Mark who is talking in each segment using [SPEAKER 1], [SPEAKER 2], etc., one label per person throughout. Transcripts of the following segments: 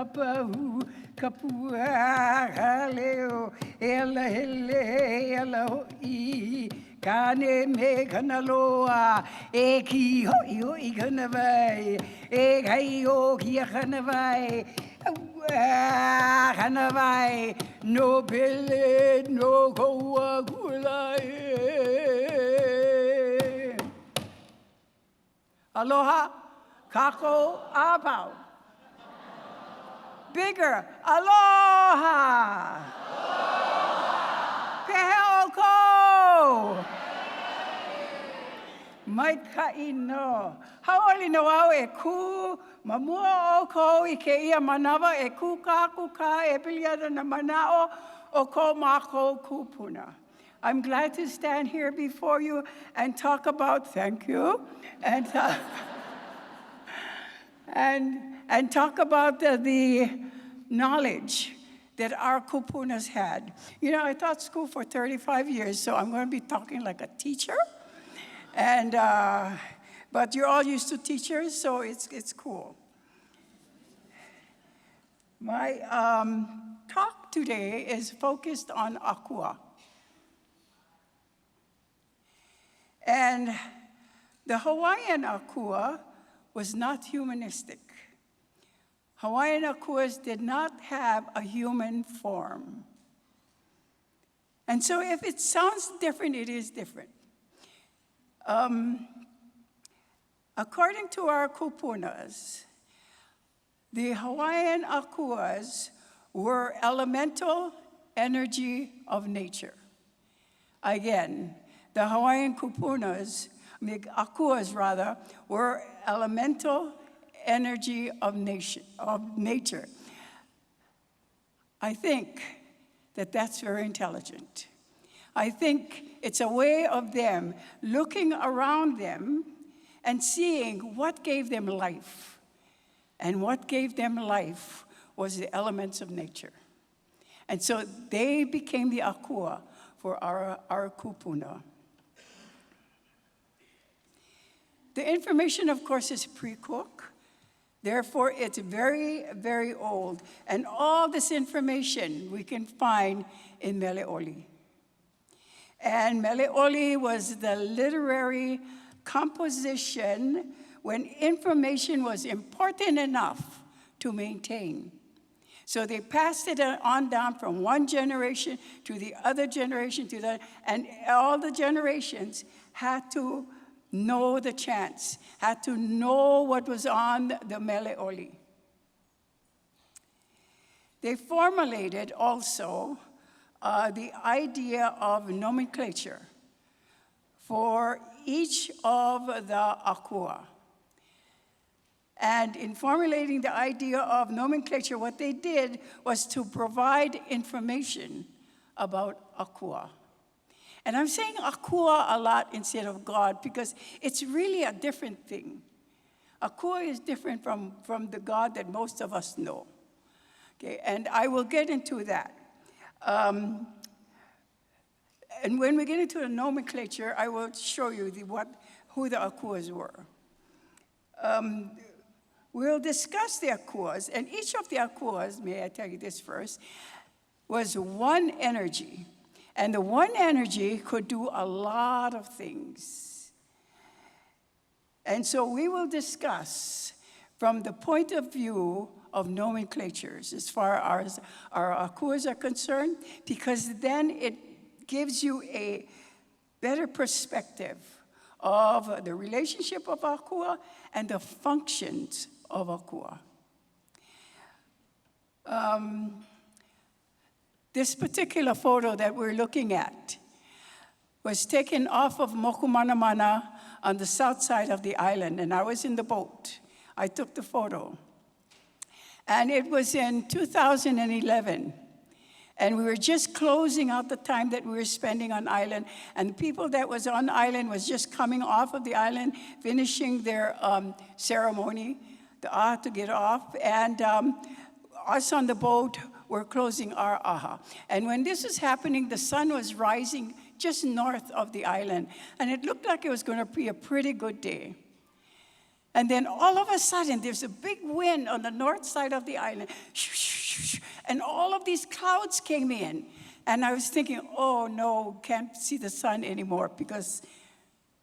[SPEAKER 1] pahu, kapua haleo, ela hele, ela hoi, kane me kanaloa, e ki hoi hoi kanavai, e kai o kia kanavai, kanavai, no pele, no koa kulai. Aloha, kako, apau. Bigger, aloha. Peheoko. Maikai no. Hauali no au e ku, mamua o ko I ke ia manawa e ku kaku ka e piliana na manao o ko mako kupuna. I'm glad to stand here before you and talk about, thank you, and talk about the knowledge that our kupunas had. You know, I taught school for 35 years, so I'm going to be talking like a teacher. And, but you're all used to teachers, so it's cool. My talk today is focused on Akua. And the Hawaiian Akua was not humanistic. Hawaiian Akuas did not have a human form. And so if it sounds different, it is different. According to our kupunas, the Hawaiian Akuas were elemental energy of nature. Again, the Hawaiian kupunas, Akuas rather, were elemental energy of nature. I think that that's very intelligent. I think it's a way of them looking around them and seeing what gave them life. And what gave them life was the elements of nature. And so they became the Akua for our kupuna. The information, of course, is pre-cook. Therefore, it's very, very old. And all this information we can find in Mele. And Mele was the literary composition when information was important enough to maintain. So they passed it on down from one generation to the other generation to the, and all the generations had to know the chants, had to know what was on the Mele. They formulated also the idea of nomenclature for each of the Akua. And in formulating the idea of nomenclature, what they did was to provide information about Akua. And I'm saying Akua a lot instead of God because it's really a different thing. Akua is different from the God that most of us know. Okay, and I will get into that. And when we get into the nomenclature, I will show you who the Akuas were. We'll discuss the Akuas, and each of the Akuas, may I tell you this first, was one energy. And the one energy could do a lot of things. And so we will discuss from the point of view of nomenclatures as far as our Akuas are concerned, because then it gives you a better perspective of the relationship of Akua and the functions of Akua. This particular photo that we're looking at was taken off of Mokumanamana on the south side of the island, and I was in the boat. I took the photo. And it was in 2011. And we were just closing out the time that we were spending on island. And the people that was on island was just coming off of the island, finishing their ceremony, the aha to get off. And us on the boat were closing our aha. And when this was happening, the sun was rising just north of the island. And it looked like it was going to be a pretty good day. And then all of a sudden, there's a big wind on the north side of the island. And all of these clouds came in. And I was thinking, oh no, can't see the sun anymore because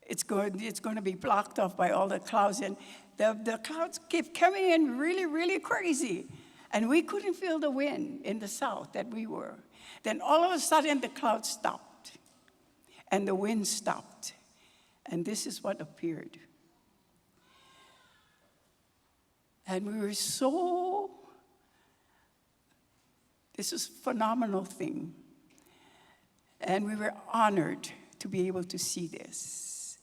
[SPEAKER 1] it's going to be blocked off by all the clouds. And the clouds kept coming in really, really crazy. And we couldn't feel the wind in the south that we were. Then all of a sudden, the clouds stopped. And the wind stopped. And this is what appeared. And we were so, this was a phenomenal thing. And we were honored to be able to see this.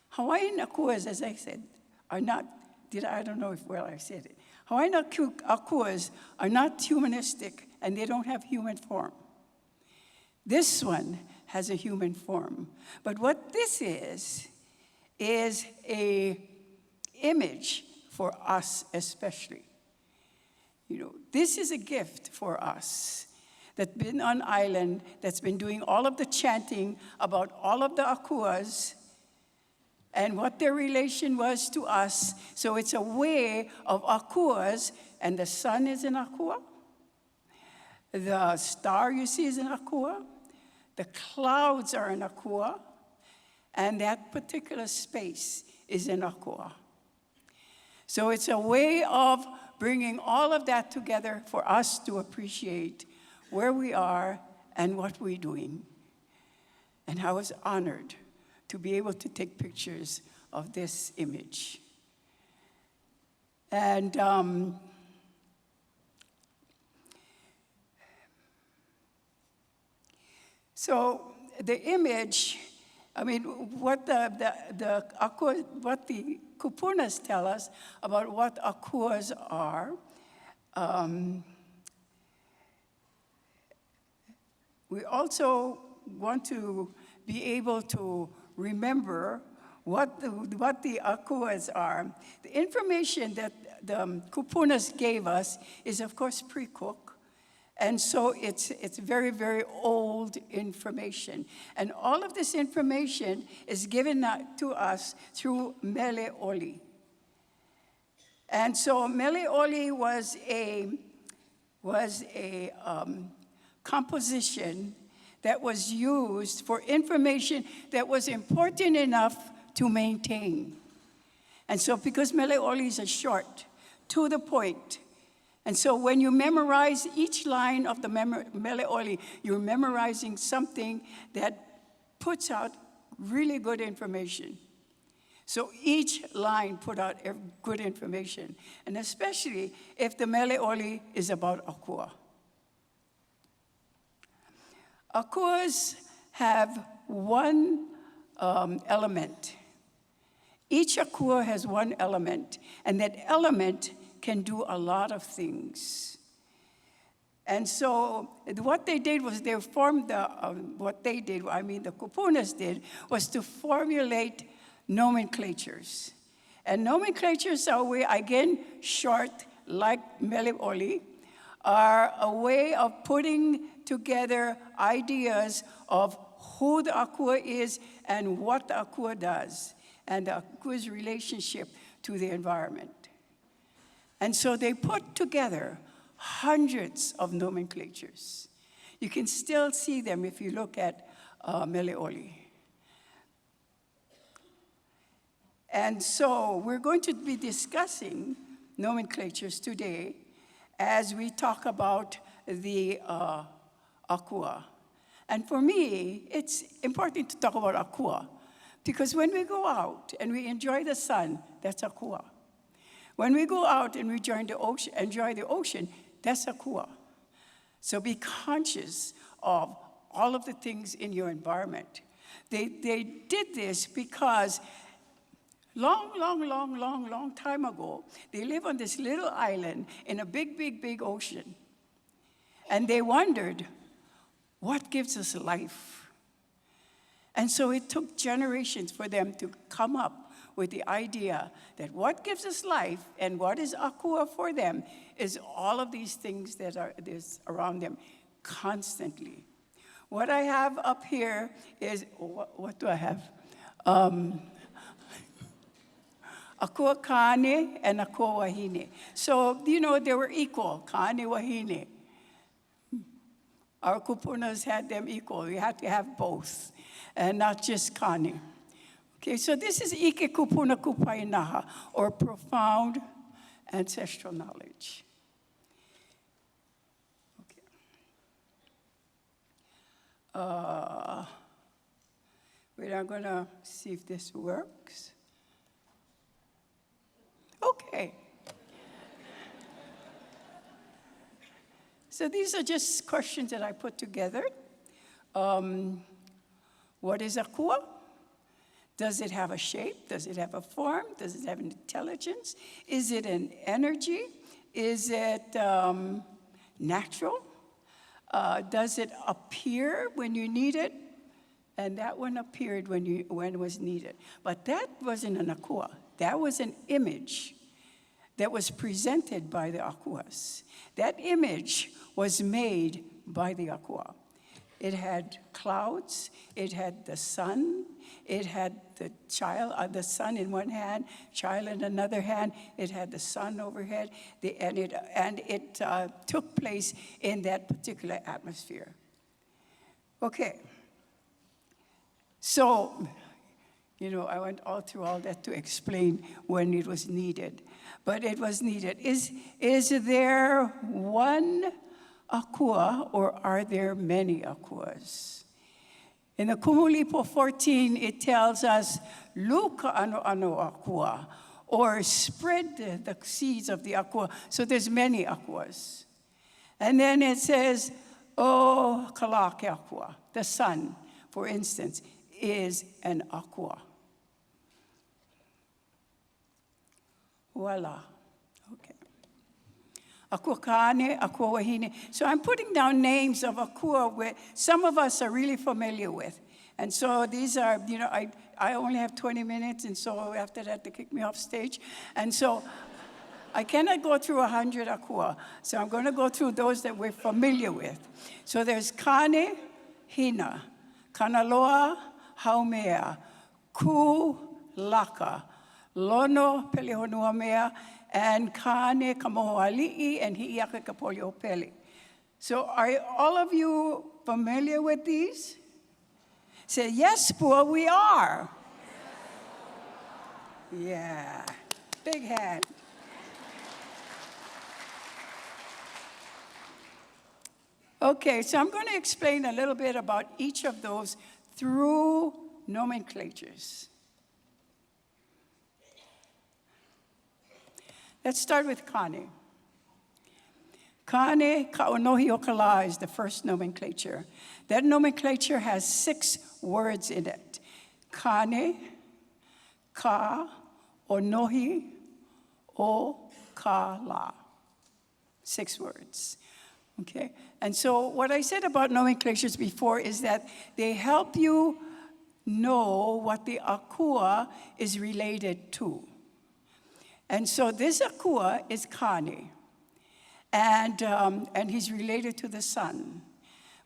[SPEAKER 1] Hawaiian akuas, as I said, are not, I don't know if I said it. Hawaiian akuas are not humanistic, and they don't have human form. This one has a human form. But what this is a image for us especially. You know, this is a gift for us that's been on island, that's been doing all of the chanting about all of the akuas and what their relation was to us. So it's a way of akuas, and the sun is an akua. The star you see is an akua. The clouds are an akua. And that particular space is an akua. So it's a way of bringing all of that together for us to appreciate where we are and what we're doing. And I was honored to be able to take pictures of this image. And so the image, I mean, what the kupunas tell us about what akuas are, we also want to be able to remember what the akuas are. The information that the kupunas gave us is, of course, pre-cook. And so it's very, very old information. And all of this information is given to us through Mele. And so Mele was a composition that was used for information that was important enough to maintain. And so because Mele is a short, to the point, and so when you memorize each line of the Mele, you're memorizing something that puts out really good information. So each line put out good information, and especially if the Mele is about akua. Akuas have one element. Each akua has one element, and that element can do a lot of things. And so what they did was they formed the kupunas did, was to formulate nomenclatures. And nomenclatures are, again, short, like Mele, are a way of putting together ideas of who the akua is and what the akua does, and the akua's relationship to the environment. And so they put together hundreds of nomenclatures. You can still see them if you look at Mele. And so we're going to be discussing nomenclatures today as we talk about the akua. And for me, it's important to talk about akua, because when we go out and we enjoy the sun, that's akua. When we go out and we enjoy the ocean, that's akua. So be conscious of all of the things in your environment. They did this because long time ago, they lived on this little island in a big ocean. And they wondered, what gives us life? And so it took generations for them to come up with the idea that what gives us life and what is akua for them is all of these things that are around them constantly. What I have up here is, what do I have? Akua Kane and Akua Hina. So, you know, they were equal, Kane wahine. Our kupunas had them equal. You had to have both, and not just Kane. Okay, so this is Ike Kupuna Kupainaha, or profound ancestral knowledge. Okay. Wait, I'm going to see if this works. Okay. So these are just questions that I put together. What is Akua? Does it have a shape? Does it have a form? Does it have an intelligence? Is it an energy? Is it natural? Does it appear when you need it? And that one appeared when it was needed. But that wasn't an Akua. That was an image that was presented by the Akuas. That image was made by the Akua. It had clouds, it had the sun, it had the child, the sun in one hand, child in another hand, it had the sun overhead, and it took place in that particular atmosphere. Okay, so, you know, I went all through all that to explain when it was needed, but it was needed. Is there one Akua, or are there many Akuas? In the Kumulipo 14, it tells us, Luka ano Akua, or spread the seeds of the Akua. So there's many Akuas. And then it says, O Kalake Akua, the sun, for instance, is an Akua. Voila. Okay. Akua Kane, Akua Hina. So I'm putting down names of Akua where some of us are really familiar with. And so these are, you know, I only have 20 minutes, and so after that they kick me off stage. And so I cannot go through 100 Akua. So I'm going to go through those that we're familiar with. So there's Kane, Hina, Kanaloa, Haumea, Kū, Laka, Lono, Pele Honuamea, and Kane Kamohoali'i and Hi'iaka Kapolio Pele. So are all of you familiar with these? Say, yes, Pua, we are. Yeah, big hand. Okay, so I'm going to explain a little bit about each of those through nomenclatures. Let's start with Kane. Kane Ka'onohi Okala is the first nomenclature. That nomenclature has 6 words in it. Kane, Ka, Onohi, O, Ka, La. 6 words. Okay? And so what I said about nomenclatures before is that they help you know what the Akua is related to. And so this Akua is Kane, and he's related to the sun.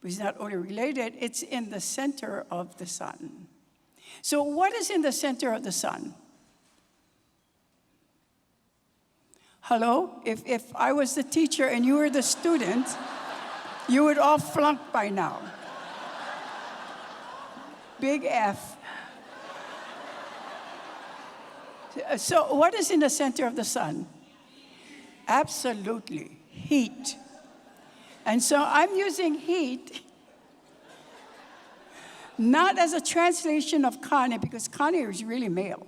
[SPEAKER 1] But he's not only related, it's in the center of the sun. So what is in the center of the sun? Hello? If I was the teacher and you were the student, you would all flunk by now. Big F. So what is in the center of the sun? Absolutely, heat. And so I'm using heat not as a translation of Kane, because Kane is really male.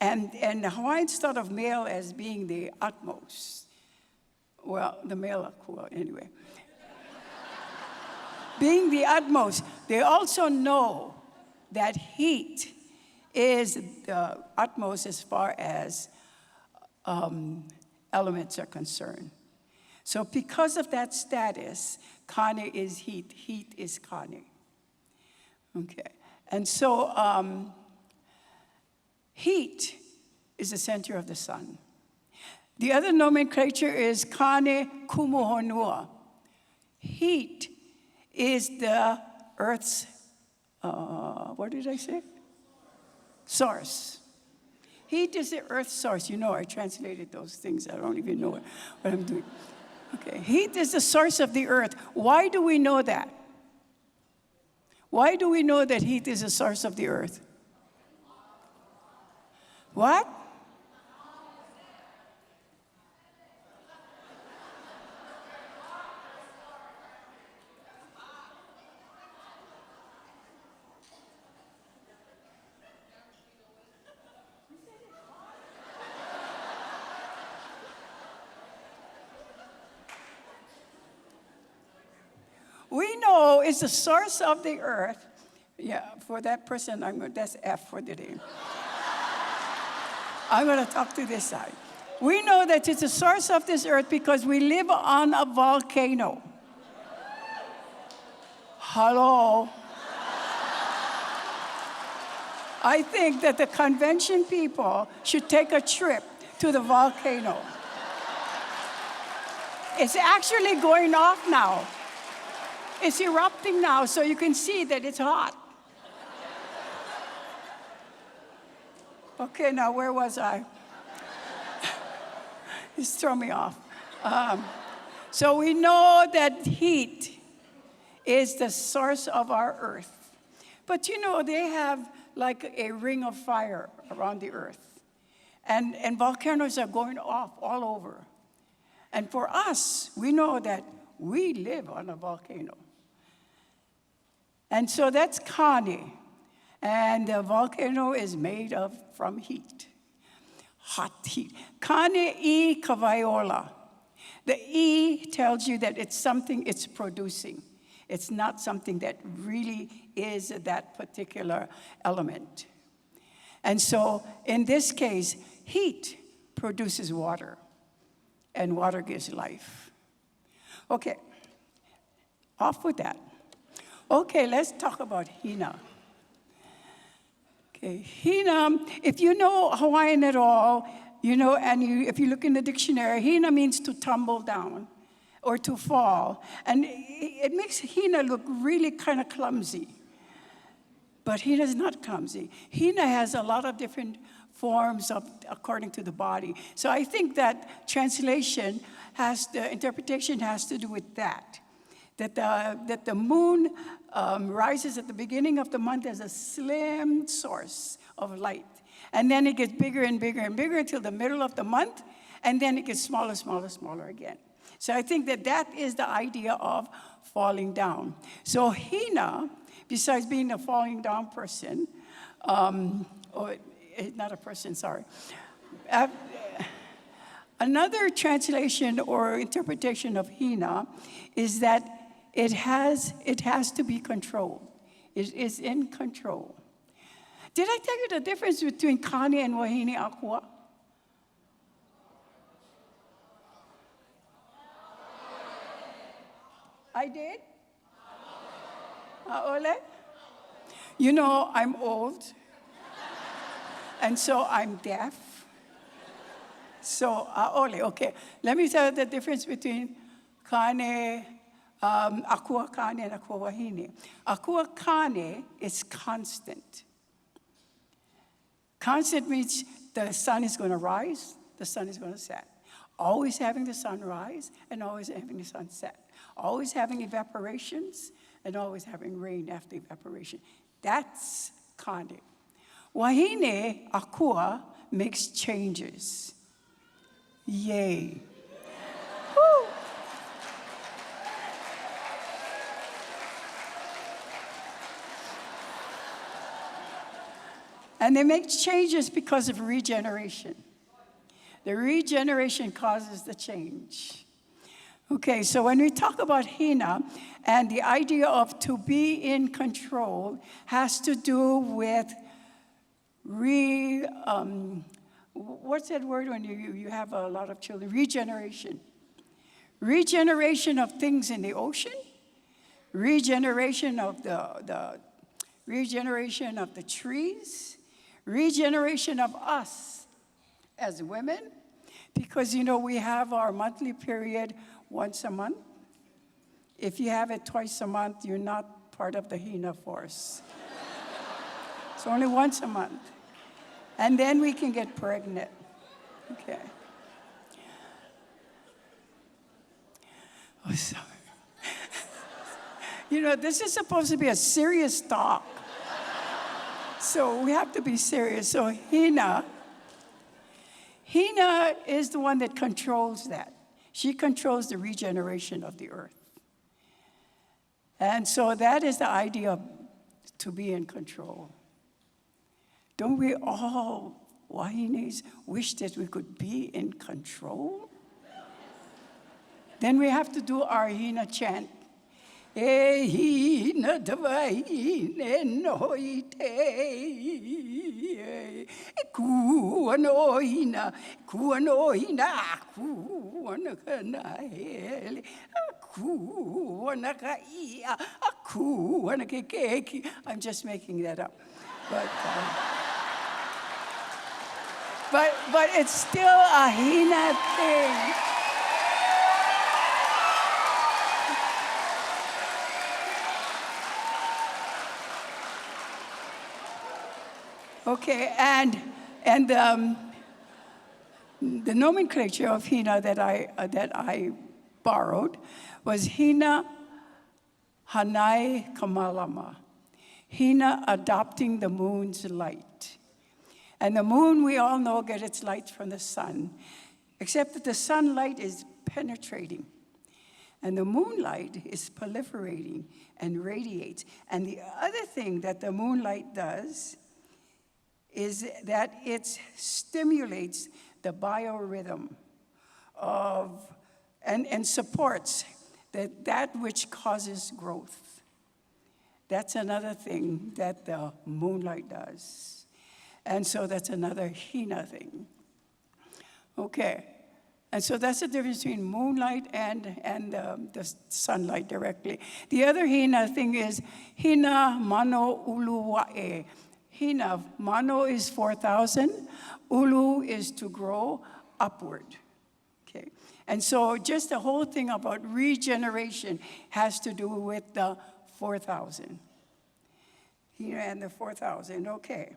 [SPEAKER 1] And the Hawaiians thought of male as being the utmost. Well, the male Akua, anyway. Being the utmost, they also know that heat is the utmost as far as elements are concerned. So because of that status, Kane is heat, heat is Kane. Okay, and so heat is the center of the sun. The other nomenclature is Kane Kumuhonua. Heat is the Earth's, what did I say? Source. heat is the earth's source. You know, I translated those things. I don't even know what I'm doing. Okay, heat is the source of the earth. Why do we know that? Why do we know that heat is the source of the earth? What? We know it's the source of the earth. Yeah, for that person, that's F for the day. I'm going to talk to this side. We know that it's the source of this earth because we live on a volcano. Hello? I think that the convention people should take a trip to the volcano. It's actually going off now. It's erupting now, so you can see that it's hot. Okay, now where was I? It's thrown me off. So we know that heat is the source of our earth. But you know, they have like a ring of fire around the earth. And volcanoes are going off all over. And for us, we know that we live on a volcano. And so that's Kane. And the volcano is made from heat, hot heat. Kane I Kawaiola. The E tells you that it's something it's producing. It's not something that really is that particular element. And so in this case, heat produces water, and water gives life. Okay, off with that. Okay, let's talk about Hina. Okay, Hina, if you know Hawaiian at all, you know, and if you look in the dictionary, Hina means to tumble down or to fall. And it makes Hina look really kind of clumsy. But Hina is not clumsy. Hina has a lot of different forms according to the body. So I think that interpretation has to do with that. That the moon rises at the beginning of the month as a slim source of light. And then it gets bigger and bigger and bigger until the middle of the month, and then it gets smaller, smaller, smaller again. So I think that is the idea of falling down. So Hina, besides being a falling down person, or not a person, sorry. Another translation or interpretation of Hina is that it has to be controlled. It is in control. Did I tell you the difference between Kane and Wahine Akua? I did? Ole? You know, I'm old, and so I'm deaf. So, Ole, okay. Let me tell you the difference between Kane, Akua Kane and Akua Wahine. Akua Kane is constant. Constant means the sun is going to rise, the sun is going to set. Always having the sun rise and always having the sun set. Always having evaporations and always having rain after evaporation. That's Kane. Wahine, Akua, makes changes. Yay. Woo. And they make changes because of regeneration. The regeneration causes the change. Okay, so when we talk about Hina, and the idea of to be in control has to do with what's that word when you have a lot of children? Regeneration. Regeneration of things in the ocean, regeneration of the trees, regeneration of us as women, because, you know, we have our monthly period once a month. If you have it twice a month, you're not part of the Hina force. It's only once a month. And then we can get pregnant. Okay. Oh, sorry. You know, this is supposed to be a serious talk. So we have to be serious. So Hina is the one that controls that. She controls the regeneration of the earth. And so that is the idea to be in control. Don't we all, Wahines, wish that we could be in control? Then we have to do our Hina chant. E hina tawai noite, Akua no hina, Akua no hina, Akua Kanahele, Akua Nakaʻole, Akua Kane. I'm just making that up, but it's still a Hina thing. Okay, and the nomenclature of Hina that I borrowed was Hina Hanai Kamalama, Hina adopting the moon's light. And the moon, we all know, gets its light from the sun, except that the sunlight is penetrating. And the moonlight is proliferating and radiates. And the other thing that the moonlight does is that it stimulates the biorhythm and supports that which causes growth. That's another thing that the moonlight does. And so that's another Hina thing. Okay, and so that's the difference between moonlight and the sunlight directly. The other Hina thing is Hina mano ulu wa'e. Hina, mano is 4,000, ulu is to grow upward. Okay, and so just the whole thing about regeneration has to do with the 4,000. Hina and the 4,000, okay.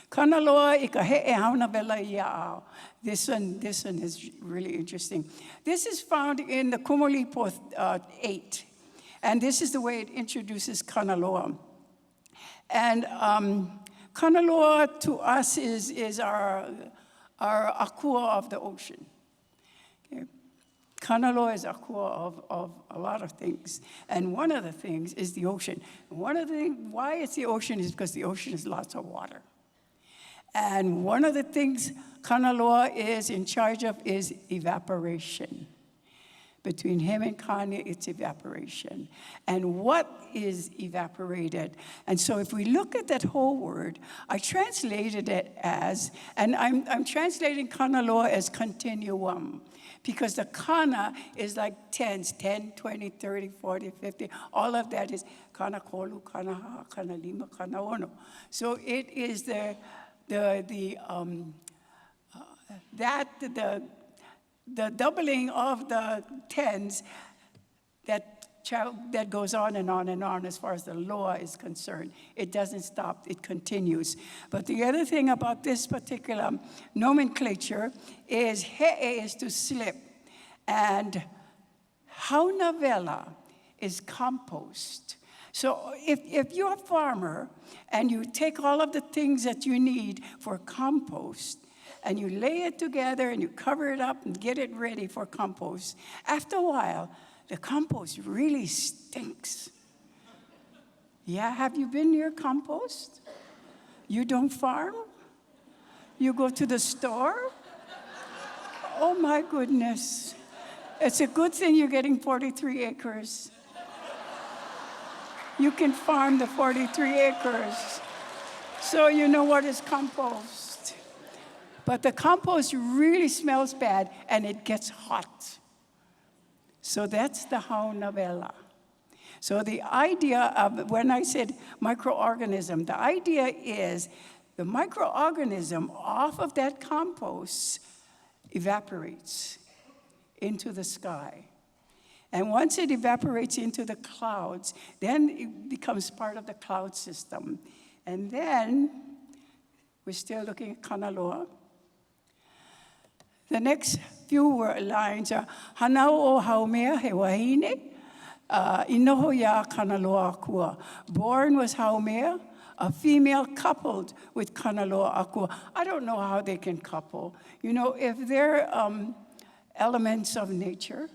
[SPEAKER 1] Kanaloa I ka he'e hauna vela ia'ao. This one is really interesting. This is found in the Kumulipo 8. And this is the way it introduces Kanaloa. And Kanaloa to us is our Akua of the ocean. Okay. Kanaloa is Akua of a lot of things. And one of the things is the ocean. And one of the things, why it's the ocean is because the ocean is lots of water. And one of the things Kanaloa is in charge of is evaporation. Between him and Kanye, it's evaporation. And what is evaporated? And so if we look at that whole word, I translated it as, and I'm translating Kanaloa as continuum, because the kana is like tens, 10, 20, 30, 40, 50. All of that is kanakolu, kanaha, kanalima, kanaono. So it is the doubling of the tens that goes on and on and on as far as the loa is concerned. It doesn't stop, it continues. But the other thing about this particular nomenclature is he'e is to slip, and haunavela is compost. So if you're a farmer and you take all of the things that you need for compost, and you lay it together and you cover it up and get it ready for compost, after a while, the compost really stinks. Yeah, have you been near compost? You don't farm? You go to the store? Oh my goodness. It's a good thing you're getting 43 acres. You can farm the 43 acres. So you know what is compost. But the compost really smells bad, and it gets hot. So that's the haunavela. So the idea of, when I said microorganism, the idea is the microorganism off of that compost evaporates into the sky. And once it evaporates into the clouds, then it becomes part of the cloud system. And then, we're still looking at Kanaloa. The next few lines are Hanau o Haumea he wahine, inoho ya Kanaloa Akua. Born was Haumea, a female coupled with Kanaloa Akua. I don't know how they can couple. You know, if they're elements of nature,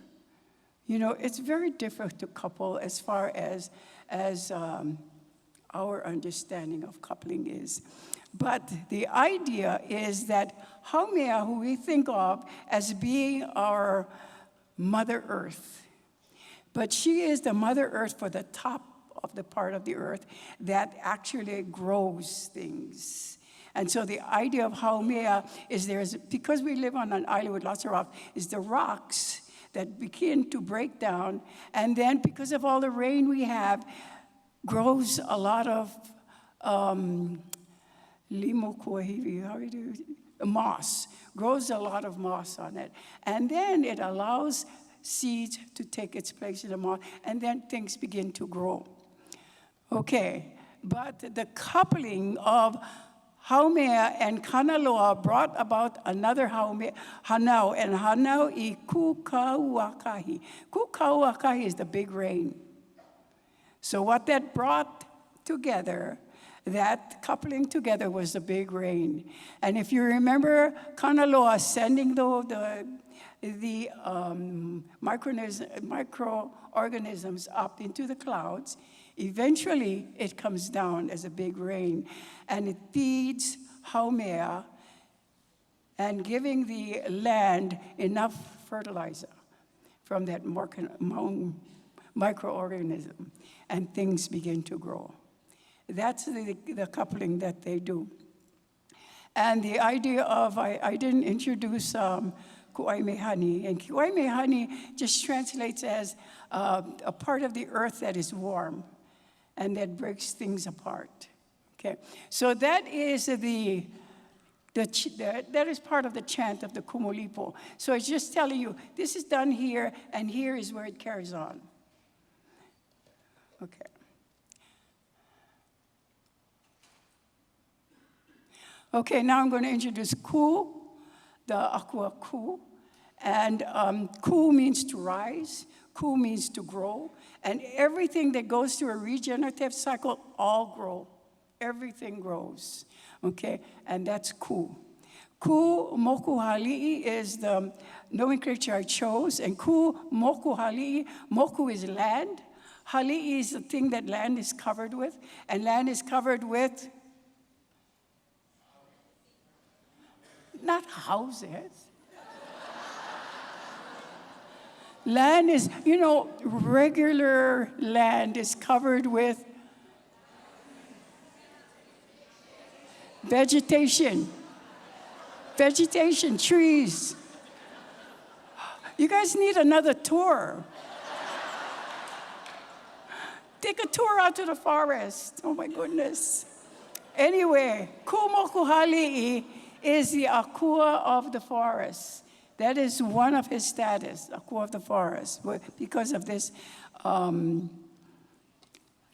[SPEAKER 1] you know, it's very difficult to couple as far as our understanding of coupling is. But the idea is that Haumea, who we think of as being our Mother Earth, but she is the Mother Earth for the top of the part of the earth that actually grows things. And so the idea of Haumea is because we live on an island with lots of rocks, is the rocks that begin to break down, and then because of all the rain we have, grows a lot of moss, grows a lot of moss on it. And then it allows seeds to take its place in the moss, and then things begin to grow. Okay, but the coupling of Haumea and Kanaloa brought about another Haumea, Hanau, and Hanau I Kū Kū is the big rain. So what that brought together, that coupling together, was the big rain. And if you remember Kanaloa sending the microorganisms up into the clouds, eventually it comes down as a big rain, and it feeds Haumea and giving the land enough fertilizer from that microorganism, and things begin to grow. That's the coupling that they do. And the idea of, I didn't introduce Kuaimehani, and Kuaimehani just translates as a part of the earth that is warm and that breaks things apart. Okay, so that is that is part of the chant of the Kumulipo. So it's just telling you, this is done here, and here is where it carries on. Okay. Okay, now I'm going to introduce Kū, the Akua Kū. And Kū means to rise, Kū means to grow. And everything that goes through a regenerative cycle, all grow. Everything grows, okay? And that's Kū. Kū moku hali'i is the nomenclature I chose. And Kū moku hali'i, moku is land. Hali'i is the thing that land is covered with. And land is covered with not houses. Land is, you know, regular land is covered with vegetation. Vegetation, trees. You guys need another tour. Take a tour out to the forest. Oh my goodness. Anyway, Kumoku Hali'i is the Akua of the forest. That is one of his status, Akua of the forest, because of this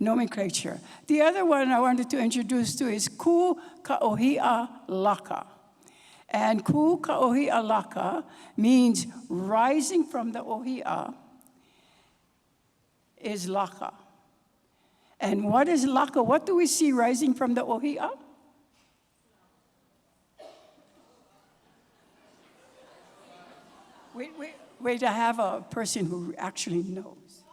[SPEAKER 1] nomenclature. The other one I wanted to introduce to is Kū and Laka. And Kū and Laka means rising from the ohia is Laka. And what is Laka? What do we see rising from the ohia? Wait, I have a person who actually knows.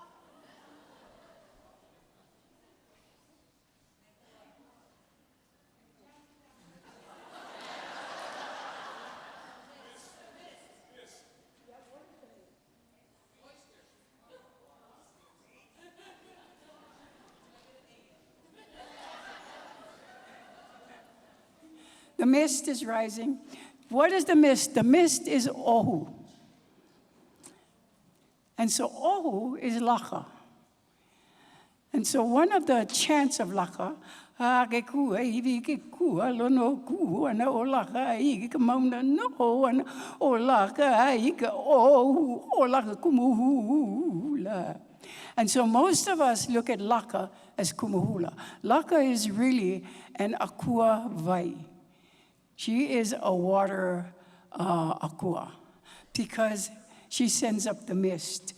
[SPEAKER 1] The mist is rising. What is the mist? The mist is Ohu. And so Ohu is Laka. And so one of the chants of Laka, ke kua iwi ke kua lono ku ana o laka I ke mauna no ana o laka I ke o laka kumuhula. And so most of us look at laka as kumuhula. Laka is really an akua vai. She is a water akua because she sends up the mist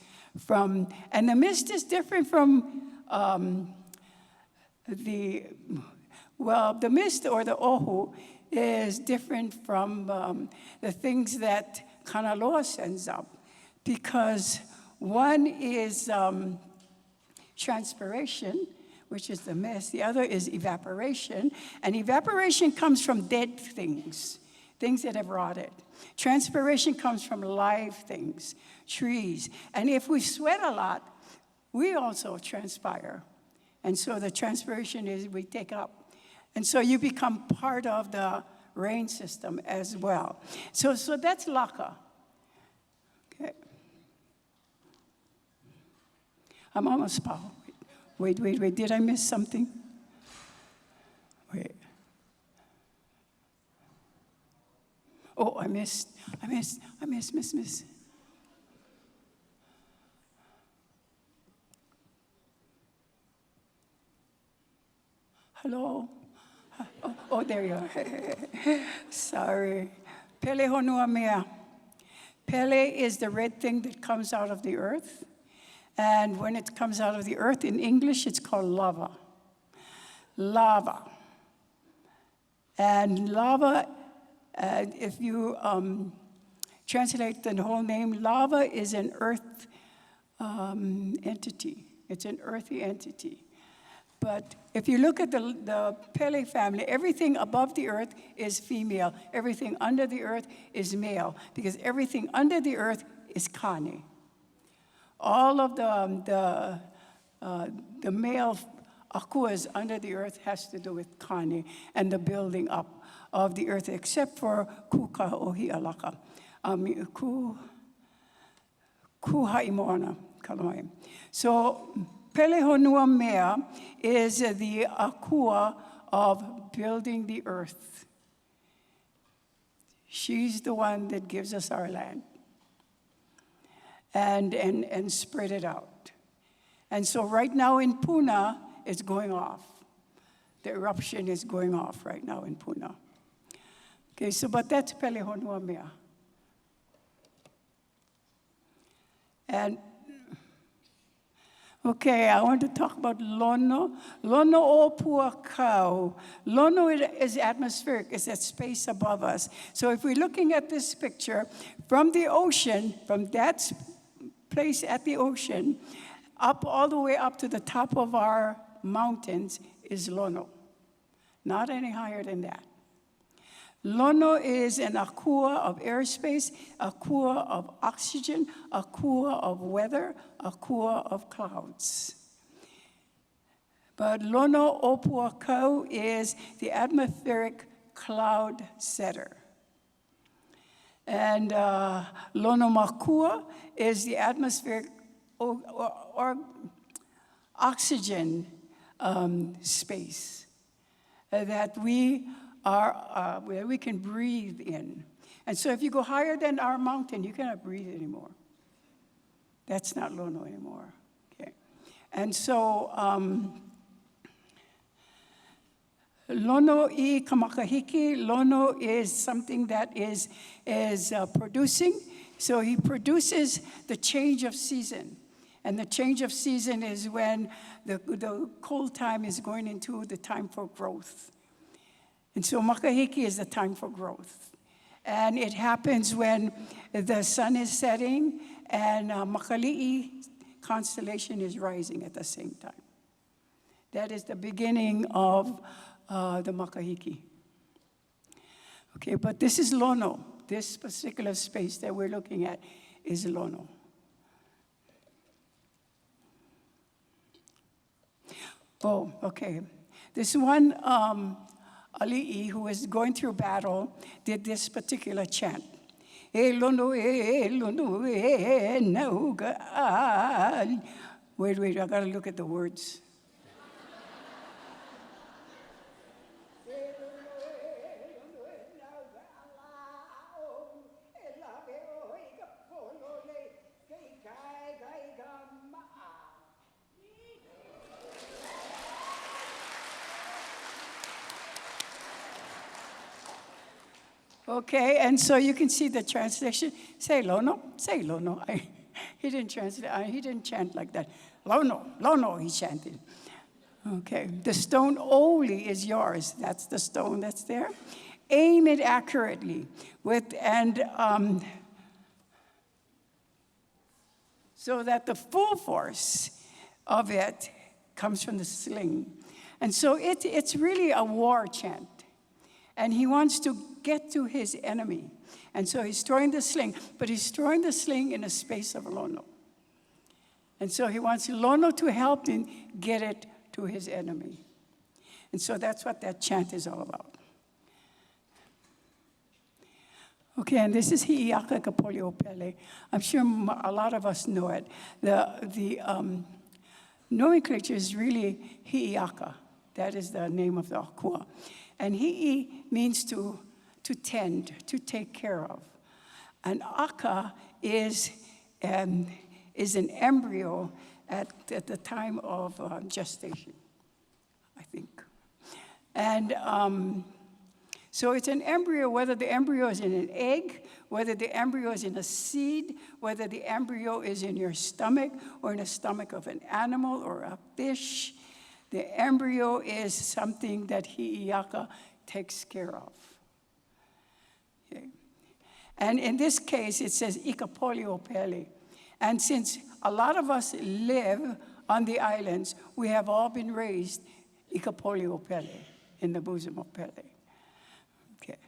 [SPEAKER 1] and the mist is different from the mist or the ohu is different from the things that Kanaloa sends up because one is transpiration, which is the mist. The other is evaporation. And evaporation comes from dead things, things that have rotted. Transpiration comes from live things, trees. And if we sweat a lot, we also transpire. And so the transpiration is we take up. And so you become part of the rain system as well. So that's laka. Okay. I'm almost power. Wait. Did I miss something? Wait. Oh, I missed. Hello? Oh, there you are. Sorry. Pele honua mea. Pele is the red thing that comes out of the earth. And when it comes out of the earth, in English, it's called lava. Lava. And lava, if you translate the whole name, lava is an earth entity. It's an earthy entity. But if you look at the Pele family, everything above the earth is female. Everything under the earth is male. Because everything under the earth is Kane. All of the male akuas under the earth has to do with Kane and the building up of the earth, except for Laka. Kū Haimona, Kaloe. So Pele honua mea is the akua of building the earth. She's the one that gives us our land. And spread it out. And so right now in Puna, it's going off. The eruption is going off right now in Puna. Okay, so but that's Pele honua mea. And okay, I want to talk about Lono. Lono o pua kau. Lono is atmospheric, it's that space above us. So if we're looking at this picture, from the ocean, from that place at the ocean, up all the way up to the top of our mountains is Lono. Not any higher than that. Lono is an akua of airspace, akua of oxygen, akua of weather, akua of clouds. But Lono o pua kau is the atmospheric cloud setter. And Lono makua is the atmospheric or oxygen space that we are where we can breathe in. And so if you go higher than our mountain, you cannot breathe anymore. That's not Lono anymore. Okay. And so Lono I kamakahiki, Lono is something that is producing. So he produces the change of season. And the change of season is when the cold time is going into the time for growth. And so makahiki is the time for growth. And it happens when the sun is setting and Makali'i constellation is rising at the same time. That is the beginning of the makahiki. Okay, but this is Lono. This particular space that we're looking at is Lono. Oh, okay. This one ali'i who is going through battle did this particular chant. E lono e nauga al. Wait, I gotta look at the words. Okay, and so you can see the translation. Say Lono, say Lono. He didn't translate, he didn't chant like that. Lono, Lono, he chanted. Okay, the stone Oli is yours. That's the stone that's there. Aim it accurately so that the full force of it comes from the sling. And so it's really a war chant. And he wants to get to his enemy. And so he's throwing the sling, but he's throwing the sling in a space of Lono. And so he wants Lono to help him get it to his enemy. And so that's what that chant is all about. Okay, and this is Hi'iaka Kapolio Pele. I'm sure a lot of us know it. The nomenclature is really Hi'iaka. That is the name of the Akua. And Hi'i means to tend, to take care of. And Aka is an embryo at the time of gestation, I think. And so it's an embryo, whether the embryo is in an egg, whether the embryo is in a seed, whether the embryo is in your stomach or in the stomach of an animal or a fish. The embryo is something that Hi'iaka takes care of. Okay. And in this case, it says Ikapolio Pele. And since a lot of us live on the islands, we have all been raised Ikapolio Pele, in the bosom of Pele. Okay.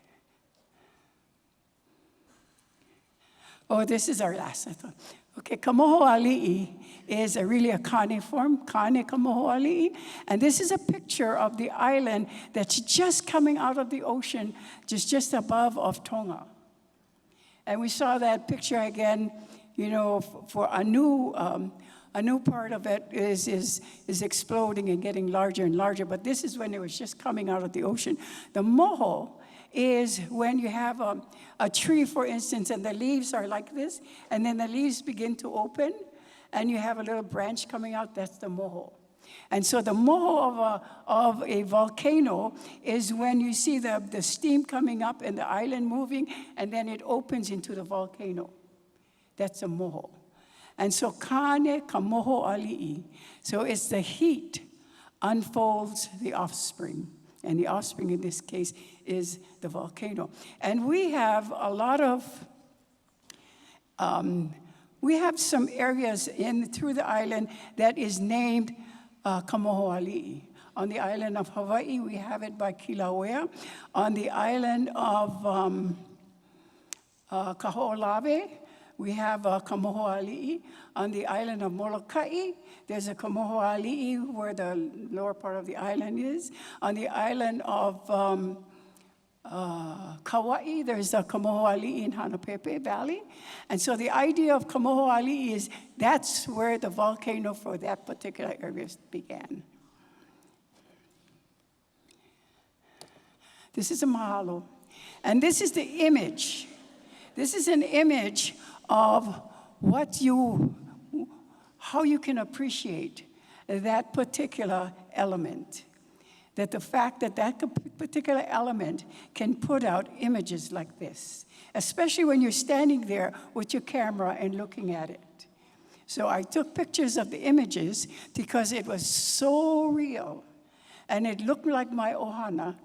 [SPEAKER 1] Oh, this is our last, I thought. Okay, Kamohoali'i is really a Kane form, Kane Kamohoali'i. And this is a picture of the island that's just coming out of the ocean, just above of Tonga. And we saw that picture again, you know, for a new part of it is exploding and getting larger and larger. But this is when it was just coming out of the ocean. The moho is when you have a tree, for instance, and the leaves are like this, and then the leaves begin to open, and you have a little branch coming out. That's the moho. And so the moho of a volcano is when you see the steam coming up and the island moving, and then it opens into the volcano. That's a moho. And so kane kamoho ali'i. So it's the heat unfolds the offspring. And the offspring in this case is the volcano. And we have a lot of, we have some areas through the island that is named Kamohoali'i. On the island of Hawaii, we have it by Kilauea. On the island of Kaho'olawe, we have Kamohoali'i. On the island of Molokai, there's a Kamohoali'i where the lower part of the island is. On the island of Kauai, there's a Kamohoali'i in Hanapepe Valley. And so the idea of Kamohoali'i is that's where the volcano for that particular area began. This is a mahalo. And this is the image. This is an image of how you can appreciate that particular element. That the fact that particular element can put out images like this, especially when you're standing there with your camera and looking at it. So I took pictures of the images because it was so real. And it looked like my ohana.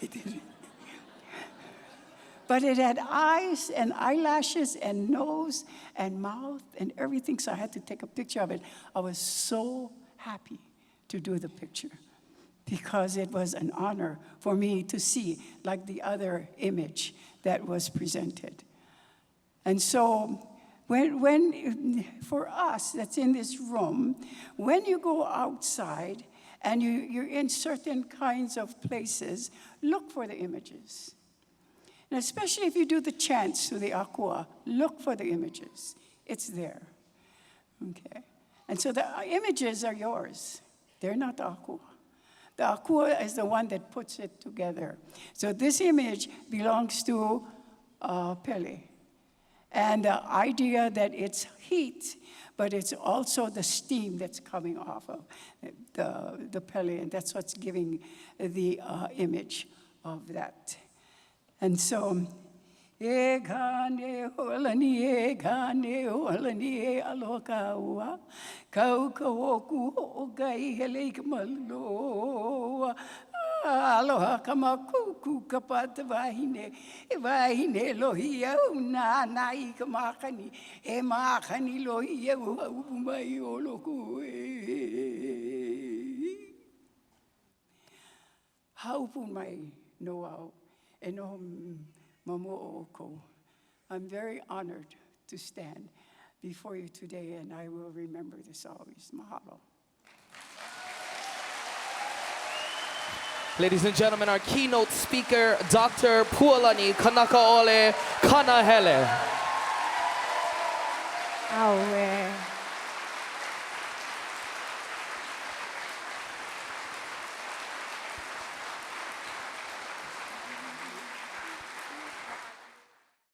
[SPEAKER 1] It didn't. But it had eyes and eyelashes and nose and mouth and everything, so I had to take a picture of it. I was so happy to do the picture because it was an honor for me to see, like the other image that was presented. And so for us that's in this room, when you go outside and you're in certain kinds of places, look for the images. And especially if you do the chants to the Akua, look for the images. It's there. Okay. And so the images are yours. They're not the Akua. The Akua is the one that puts it together. So this image belongs to Pele. And the idea that it's heat, but it's also the steam that's coming off of the Pele, and that's what's giving the image of that. And so, e kane holani, e kane holani, e aloha ua, kau kawoku ho'okai hele ka maloa. Aloha kamakuku kapata wahine, e wahine lohi au nana I ka makani, e makani lohi au haupu mai o loko e. Haupu mai no au, e no mamo o ko. I'm very honored to stand before you today, and I will remember this always. Mahalo.
[SPEAKER 2] Ladies and gentlemen, our keynote speaker, Dr. Pualani Kanakaʻole Kanahele.
[SPEAKER 1] Aue.